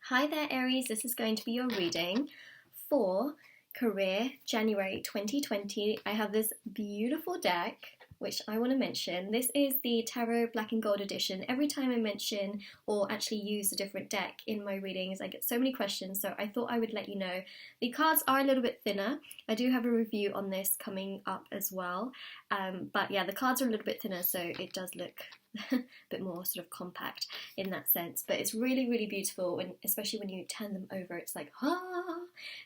Hi there, Aries. This is going to be your reading for career January 2020. I have this beautiful deck, which I want to mention. This is the Tarot Black and Gold edition. Every time I mention or actually use a different deck in my readings, I get so many questions, so I thought I would let you know. The cards are a little bit thinner. I do have a review on this coming up as well. But yeah, the cards are a little bit thinner, so it does look a bit more sort of compact in that sense, but it's really, really beautiful, and especially when you turn them over, it's like, ah!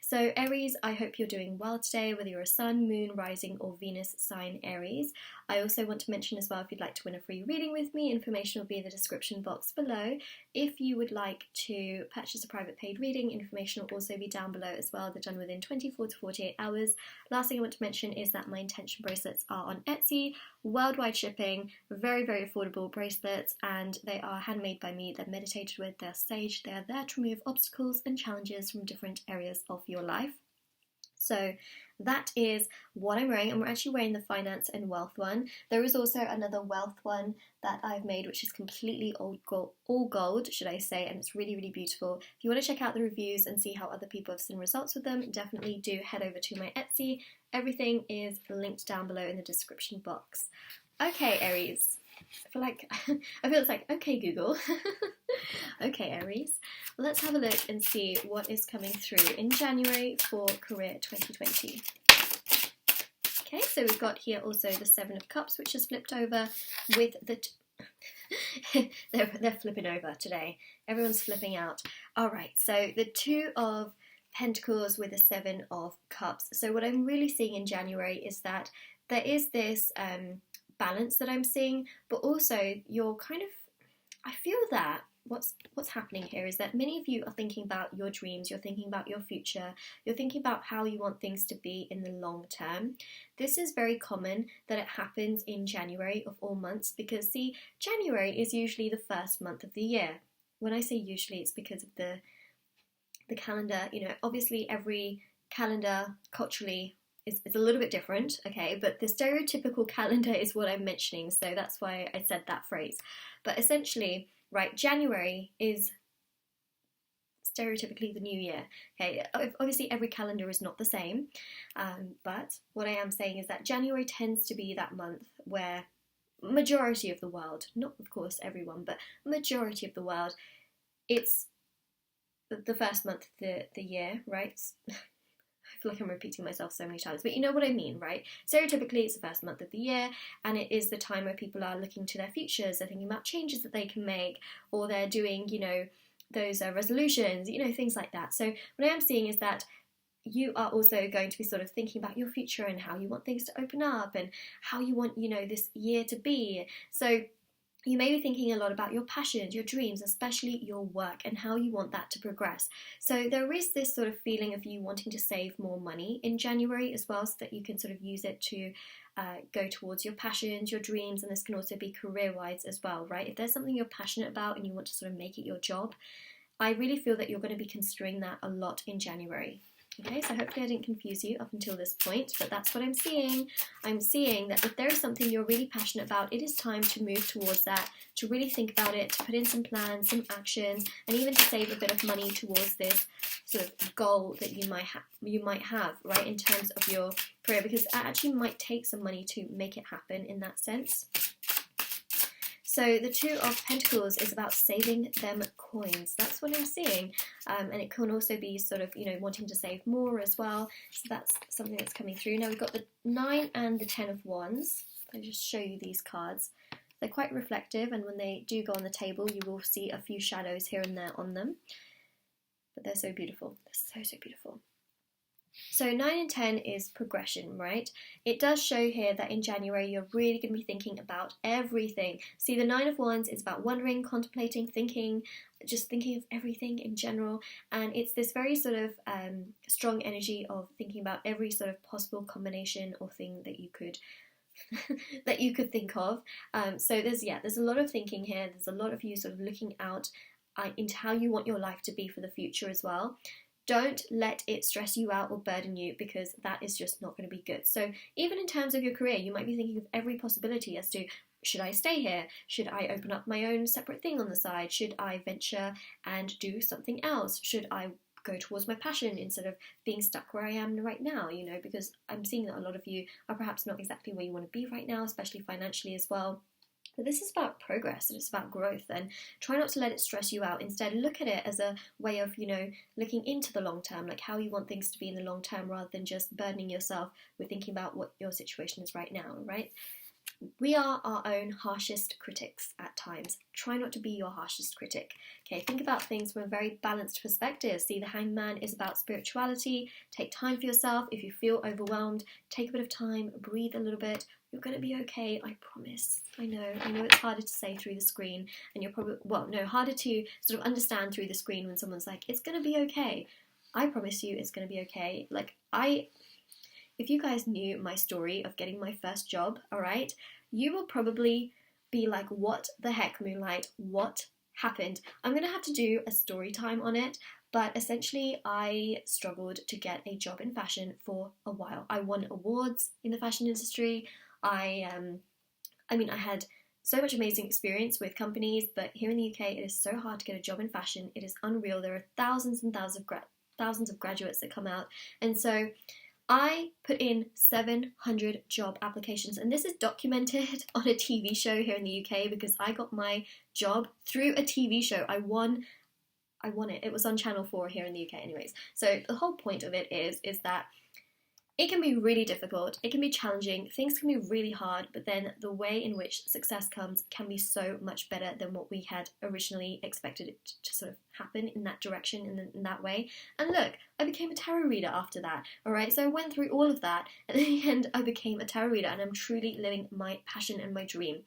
So Aries, I hope you're doing well today, whether you're a Sun, Moon, Rising or Venus sign Aries. I also want to mention as well, if you'd like to win a free reading with me, information will be in the description box below. If you would like to purchase a private paid reading, information will also be down below as well. They're done within 24 to 48 hours. Last thing I want to mention is that my intention bracelets are on Etsy, worldwide shipping, very, very affordable bracelets, and they are handmade by me. They're meditated with, they're sage, they're there to remove obstacles and challenges from different areas of your life. So that is what I'm wearing, and we're actually wearing the finance and wealth one. There is also another wealth one that I've made, which is completely all gold, should I say, and it's really, really beautiful. If you want to check out the reviews and see how other people have seen results with them, definitely do head over to my Etsy. Everything is linked down below in the description box. Okay, Aries. I feel it's like, okay, Google. Okay, Aries. Let's have a look and see what is coming through in January for career 2020. Okay, so we've got here also the Seven of Cups, which is flipped over with the... they're flipping over today. Everyone's flipping out. All right, so the Two of Pentacles with the Seven of Cups. So what I'm really seeing in January is that there is this balance that I'm seeing, but also you're kind of... I feel that what's happening here is that many of you are thinking about your dreams, you're thinking about your future, you're thinking about how you want things to be in the long term. This is very common that it happens in January of all months, because see, January is usually the first month of the year. When I say usually, it's because of the calendar. You know, obviously every calendar culturally is a little bit different, okay, but the stereotypical calendar is what I'm mentioning, so that's why I said that phrase. But essentially, right, January is stereotypically the new year, okay. Obviously every calendar is not the same, but what I am saying is that January tends to be that month where majority of the world, not of course everyone, but majority of the world, it's the first month of the year, right? I feel like I'm repeating myself so many times, but you know what I mean, right? Stereotypically, it's the first month of the year, and it is the time where people are looking to their futures, they're thinking about changes that they can make, or they're doing, you know, those resolutions, you know, things like that. So what I am seeing is that you are also going to be sort of thinking about your future and how you want things to open up and how you want, you know, this year to be. So you may be thinking a lot about your passions, your dreams, especially your work and how you want that to progress. So there is this sort of feeling of you wanting to save more money in January as well, so that you can sort of use it to go towards your passions, your dreams, and this can also be career-wise as well, right? If there's something you're passionate about and you want to sort of make it your job, I really feel that you're going to be considering that a lot in January. Okay, so hopefully I didn't confuse you up until this point, but that's what I'm seeing. I'm seeing that if there is something you're really passionate about, it is time to move towards that, to really think about it, to put in some plans, some actions, and even to save a bit of money towards this sort of goal that you might have, right, in terms of your career, because it actually might take some money to make it happen in that sense. So the Two of Pentacles is about saving them coins. That's what I'm seeing. And it can also be sort of, you know, wanting to save more as well. So that's something that's coming through. Now we've got the 9 and the 10 of Wands. I'll just show you these cards. They're quite reflective, and when they do go on the table, you will see a few shadows here and there on them. But they're so beautiful. They're so, so beautiful. So 9 and 10 is progression, right? It does show here that in January you're really going to be thinking about everything. See, the 9 of Wands is about wondering, contemplating, thinking, just thinking of everything in general, and it's this very sort of strong energy of thinking about every sort of possible combination or thing that you could that you could think of. So there's a lot of thinking here. There's a lot of you sort of looking out into how you want your life to be for the future as well. Don't let it stress you out or burden you, because that is just not going to be good. So even in terms of your career, you might be thinking of every possibility as to, should I stay here? Should I open up my own separate thing on the side? Should I venture and do something else? Should I go towards my passion instead of being stuck where I am right now, you know, because I'm seeing that a lot of you are perhaps not exactly where you want to be right now, especially financially as well. But this is about progress and it's about growth, and try not to let it stress you out. Instead, look at it as a way of, you know, looking into the long term, like how you want things to be in the long term, rather than just burdening yourself with thinking about what your situation is right now, right? We are our own harshest critics at times. Try not to be your harshest critic. Okay, think about things from a very balanced perspective. See, the Hanged Man is about spirituality. Take time for yourself. If you feel overwhelmed, take a bit of time, breathe a little bit. You're going to be okay, I promise. I know it's harder to say through the screen, and you're probably, harder to sort of understand through the screen when someone's like, it's going to be okay. I promise you it's going to be okay. Like, if you guys knew my story of getting my first job, all right, you will probably be like, what the heck, Moonlight? What happened? I'm going to have to do a story time on it, but essentially I struggled to get a job in fashion for a while. I won awards in the fashion industry. I had so much amazing experience with companies, but here in the UK it is so hard to get a job in fashion. It is unreal. There are thousands and thousands of graduates that come out, and so I put in 700 job applications, and this is documented on a TV show here in the UK because I got my job through a TV show. I won it. It was on Channel 4 here in the UK anyways. So the whole point of it is that it can be really difficult, it can be challenging, things can be really hard, but then the way in which success comes can be so much better than what we had originally expected it to sort of happen in that direction, in that way. And look, I became a tarot reader after that, alright? So I went through all of that, and in the end I became a tarot reader, and I'm truly living my passion and my dream.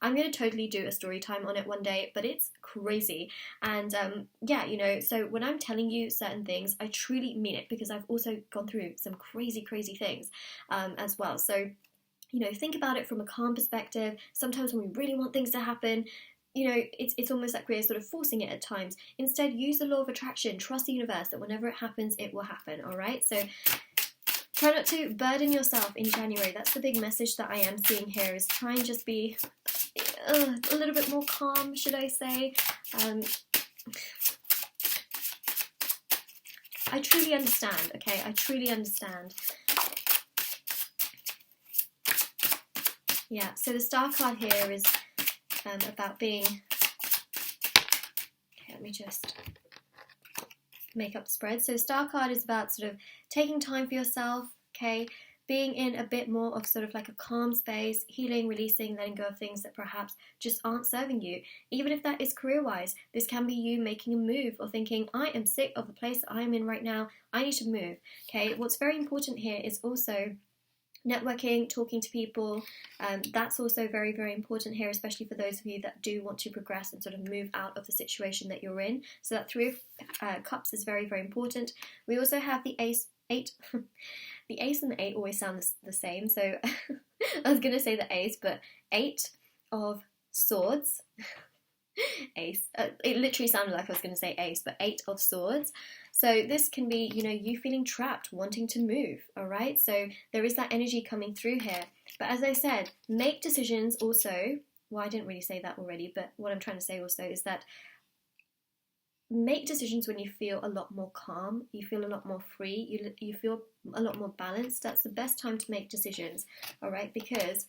I'm going to totally do a story time on it one day, but it's crazy. And so when I'm telling you certain things, I truly mean it, because I've also gone through some crazy things as well. So, you know, think about it from a calm perspective. Sometimes when we really want things to happen, you know, it's almost like we're sort of forcing it at times. Instead, use the law of attraction, trust the universe that whenever it happens, it will happen, all right? So try not to burden yourself in January. That's the big message that I am seeing here, is try and just be a little bit more calm, should I say. I truly understand, okay? I truly understand. Yeah, so the Star card here is about being... Okay, let me just make up the spread. So the Star card is about sort of taking time for yourself, okay? Being in a bit more of sort of like a calm space, healing, releasing, letting go of things that perhaps just aren't serving you. Even if that is career-wise, this can be you making a move or thinking, I am sick of the place that I am in right now, I need to move, okay? What's very important here is also networking, talking to people. That's also very important here, especially for those of you that do want to progress and sort of move out of the situation that you're in. So that 3 of Cups is very important. We also have the Ace, 8. The Ace and the 8 always sound the same, so I was going to say the Ace, but 8 of Swords. Ace. It literally sounded like I was going to say Ace, but 8 of Swords. So this can be, you know, you feeling trapped, wanting to move, all right? So there is that energy coming through here. But as I said, make decisions also. Well, I didn't really say that already, but what I'm trying to say also is that make decisions when you feel a lot more calm, you feel a lot more free, you feel a lot more balanced. That's the best time to make decisions, all right? Because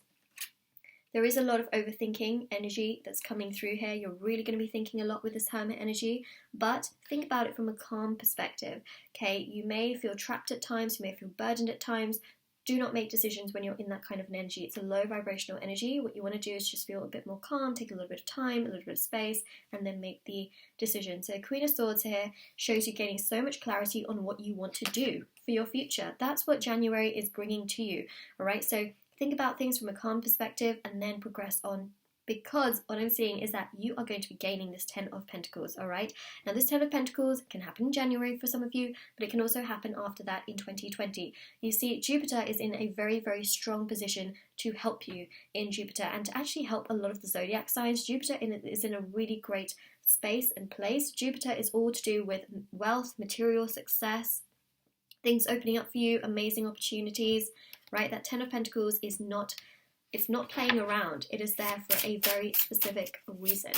there is a lot of overthinking energy that's coming through here. You're really going to be thinking a lot with this Hermit energy, but think about it from a calm perspective, okay? You may feel trapped at times, you may feel burdened at times. Do not make decisions when you're in that kind of an energy. It's a low vibrational energy. What you want to do is just feel a bit more calm, take a little bit of time, a little bit of space, and then make the decision. So Queen of Swords here shows you gaining so much clarity on what you want to do for your future. That's what January is bringing to you, all right? So think about things from a calm perspective and then progress on, because what I'm seeing is that you are going to be gaining this 10 of Pentacles, all right? Now, this 10 of Pentacles can happen in January for some of you, but it can also happen after that in 2020. You see, Jupiter is in a very strong position to help you in Jupiter and to actually help a lot of the zodiac signs. Jupiter is in a really great space and place. Jupiter is all to do with wealth, material success, things opening up for you, amazing opportunities, right? That 10 of Pentacles is not It's not playing around. It is there for a very specific reason.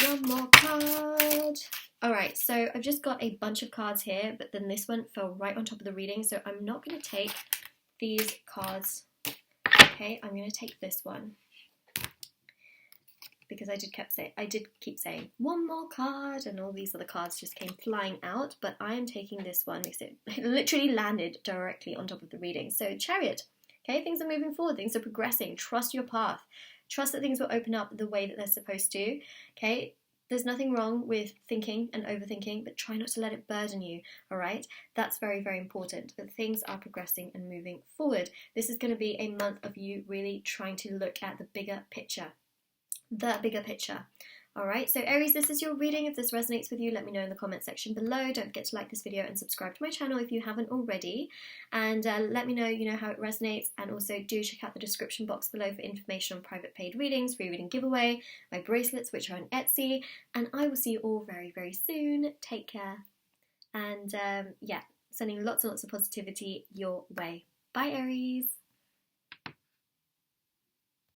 One more card. Alright, so I've just got a bunch of cards here, but then this one fell right on top of the reading, so I'm not going to take these cards. Okay, I'm going to take this one. Because I did keep saying one more card, and all these other cards just came flying out, but I am taking this one because it literally landed directly on top of the reading. So Chariot, okay, things are moving forward, things are progressing, trust your path, trust that things will open up the way that they're supposed to, okay? There's nothing wrong with thinking and overthinking, but try not to let it burden you, all right? That's very, very important, that things are progressing and moving forward. This is going to be a month of you really trying to look at the bigger picture. The bigger picture. Alright, so Aries, this is your reading. If this resonates with you, let me know in the comment section below. Don't forget to like this video and subscribe to my channel if you haven't already. And let me know, how it resonates. And also do check out the description box below for information on private paid readings, free reading giveaway, my bracelets, which are on Etsy. And I will see you all very, very soon. Take care. And yeah, sending lots and lots of positivity your way. Bye, Aries.